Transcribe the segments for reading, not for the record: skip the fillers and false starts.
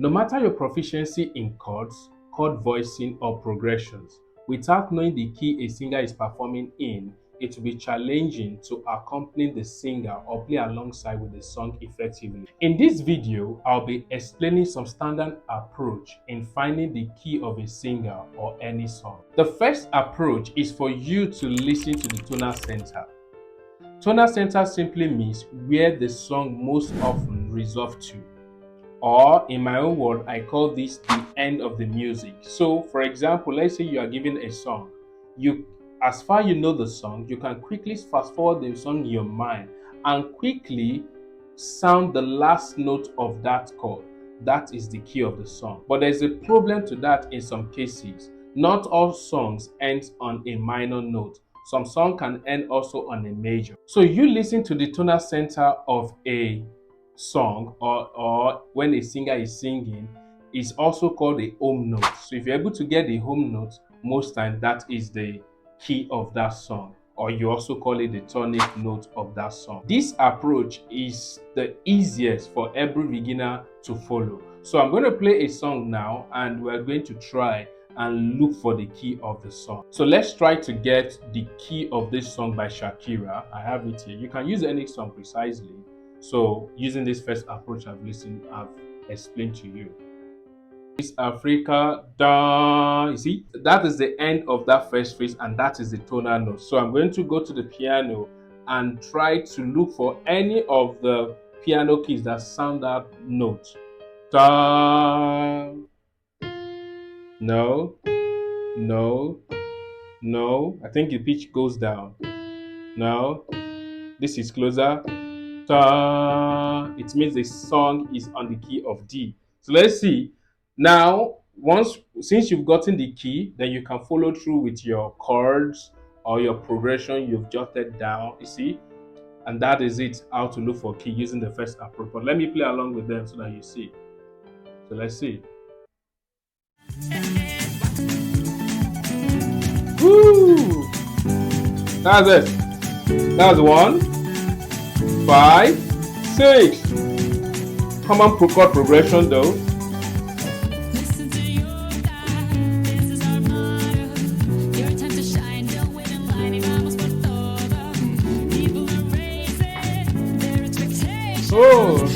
No matter your proficiency in chords, chord voicing, or progressions, without knowing the key a singer is performing in, it will be challenging to accompany the singer or play alongside with the song effectively. In this video, I'll be explaining some standard approach in finding the key of a singer or any song. The first approach is for you to listen to the tonal center. Tonal center simply means where the song most often resolves to. Or in my own word, I call this the end of the music. So for example, let's say you are given a song. As far you know the song, you can quickly fast forward the song in your mind and quickly sound the last note of that chord. That is the key of the song. But there's a problem to that in some cases. Not all songs end on a minor note. Some song can end also on a major. So you listen to the tonal center of a song or when a singer is singing is also called a home note. So if you're able to get the home note, most times that is the key of that song, or you also call it the tonic note of that song. This approach is the easiest for every beginner to follow. So I'm going to play a song now and we're going to try and look for the key of the song. So let's try to get the key of this song by Shakira. I have it here. You can use any song precisely. So using this first approach I've explained to you. East Africa, da. You see, that is the end of that first phrase, and that is the tonal note. So I'm going to go to the piano and try to look for any of the piano keys that sound that note. Da. No, no, no. I think the pitch goes down. No, this is closer. Da. It means the song is on the key of D. So let's see. Now, since you've gotten the key, then you can follow through with your chords or your progression you've jotted down. You see, and that is it. How to look for key using the first approach. But let me play along with them so that you see. So let's see. Woo! That's it. That's 1, 5, 6. Common chord progression though. Oh.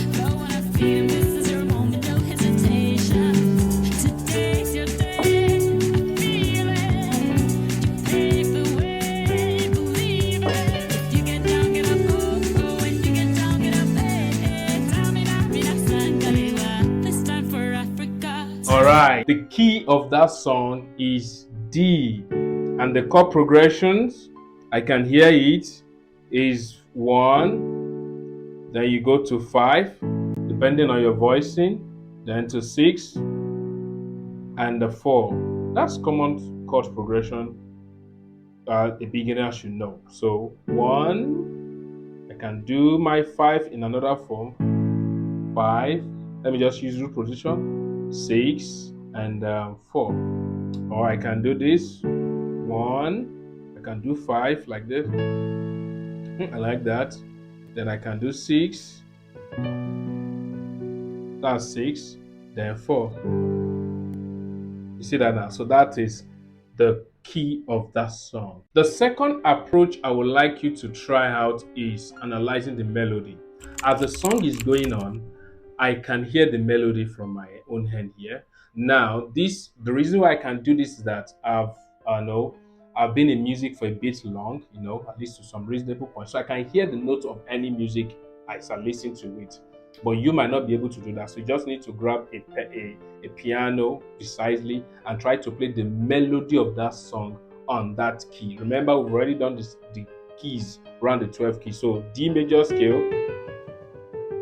Alright, the key of that song is D, and the chord progressions, I can hear it, is 1, then you go to 5, depending on your voicing, then to 6, and the 4. That's common chord progression a beginner should know. So 1, I can do my 5 in another form, 5, let me just use root position, 6, and 4. Or I can do this 1, I can do 5 like this. I like that. Then I can do 6, that's 6, then 4. You see that now? So that is the key of that song. The second approach I would like you to try out is analyzing the melody. As the song is going on, I can hear the melody from my own hand here. Now, the reason why I can do this is that I've been in music for a bit long, at least to some reasonable point. So I can hear the notes of any music as I listen to it. But you might not be able to do that. So you just need to grab a piano precisely and try to play the melody of that song on that key. Remember, we've already done the keys around the 12 keys. So D major scale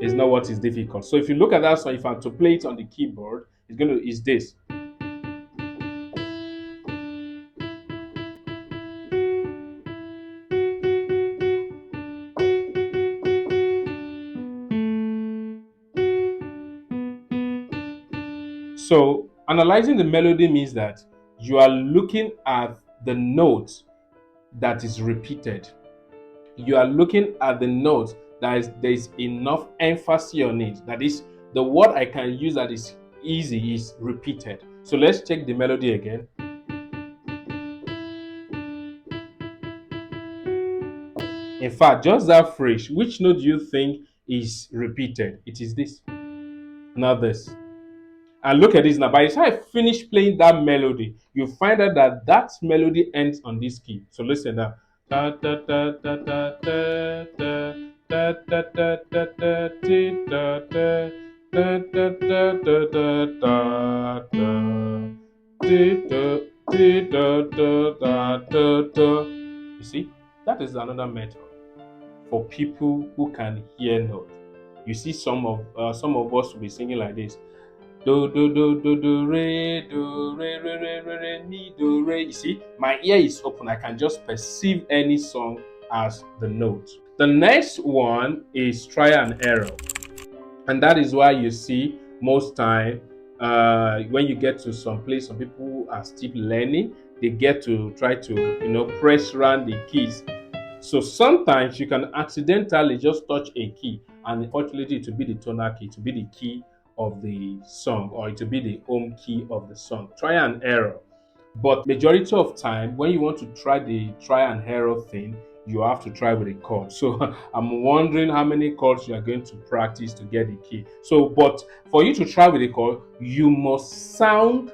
is not what is difficult. So if you look at that song, if I am to play it on the keyboard, is this. So analyzing the melody means that you are looking at the note that is repeated. You are looking at the note that there is enough emphasis on it. That is the word I can use that is easy is repeated. So let's check the melody again. In fact, just that phrase, which note do you think is repeated? It is this, not this. And look at this now. By the time I finish playing that melody, you find out that that melody ends on this key. So listen now. Da, da, da, da, da, da, da, da, da, da, da, da, dee, da, da, da, da, da, da, da, da, da, dee, da, dee, da, da, da, da, da. You see, that is another method for people who can hear note. You see, some of us will be singing like this. Do do do do do re re re re re mi do re. You see, my ear is open. I can just perceive any song as the note. The next one is try and error, and that is why you see most time when you get to some place, some people who are still learning, they get to try to press around the keys. So sometimes you can accidentally just touch a key, and unfortunately, it will be the tonal key, to be the key of the song, or it will be the home key of the song. Try and error. But majority of time, when you want to try the try and error thing, you have to try with a chord. So I'm wondering how many chords you are going to practice to get the key. So, but for you to try with a chord, you must sound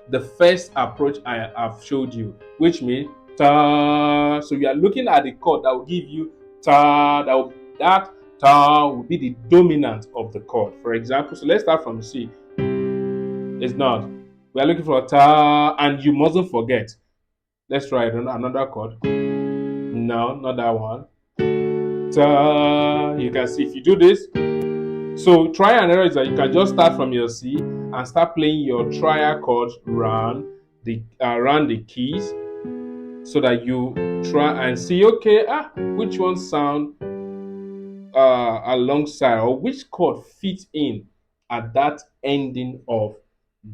the first approach I have showed you, which means ta. So you are looking at the chord that will give you ta. That ta will be the dominant of the chord. For example, so let's start from C. It's not. We are looking for ta, and you mustn't forget. Let's try another chord. No, not that one. Ta. You can see if you do this. So try and error is that you can just start from your C and start playing your triad chords around the keys, so that you try and see, okay, which one sound alongside, or which chord fits in at that ending of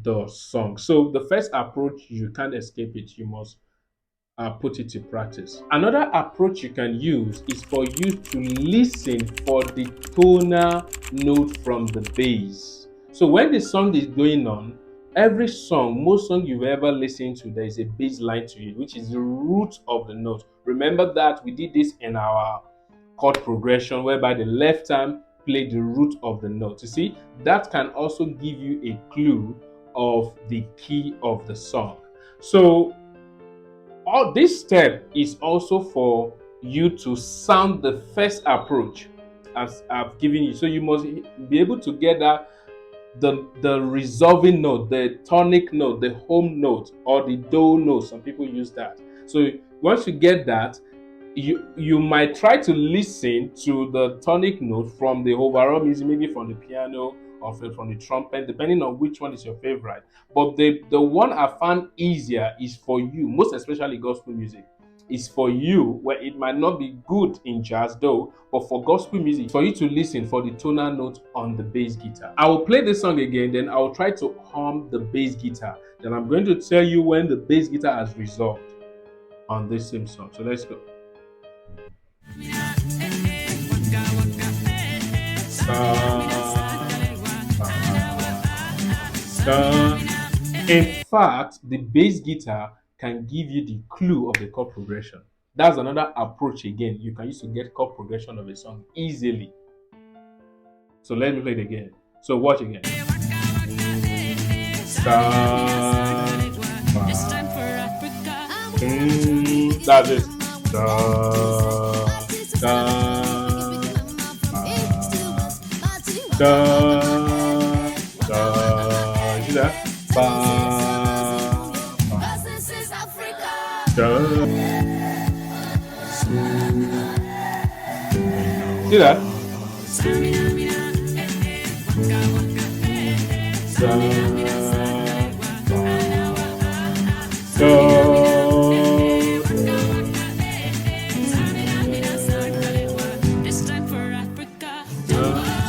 the song. So the first approach, you can't escape it. You must put it to practice. Another approach you can use is for you to listen for the tonal note from the bass. So when the song is going on, every song, most song you've ever listened to, there is a bass line to it, which is the root of the note. Remember that we did this in our chord progression, whereby the left hand played the root of the note. You see, that can also give you a clue of the key of the song. So all this step is also for you to sound the first approach as I've given you. So you must be able to get that the resolving note, the tonic note, the home note, or the do note. Some people use that. So once you get that, you might try to listen to the tonic note from the overall music, maybe from the piano or from the trumpet, depending on which one is your favorite. But the one I found easier is for you, most especially gospel music, is for you, where it might not be good in jazz though, but for gospel music, for you to listen for the tonal note on the bass guitar. I will play this song again, then I will try to hum the bass guitar. Then I'm going to tell you when the bass guitar has resolved on this same song. So let's go. In fact, the bass guitar can give you the clue of the chord progression. That's another approach again you can use to get chord progression of a song easily. So let me play it again. So watch again. That's it. See that? See that?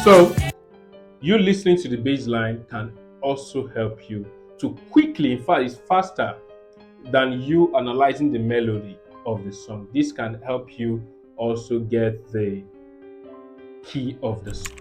So you listening to the bass line can also help you to quickly, in fact, it's faster than you analyzing the melody of the song. This can help you also get the key of the song.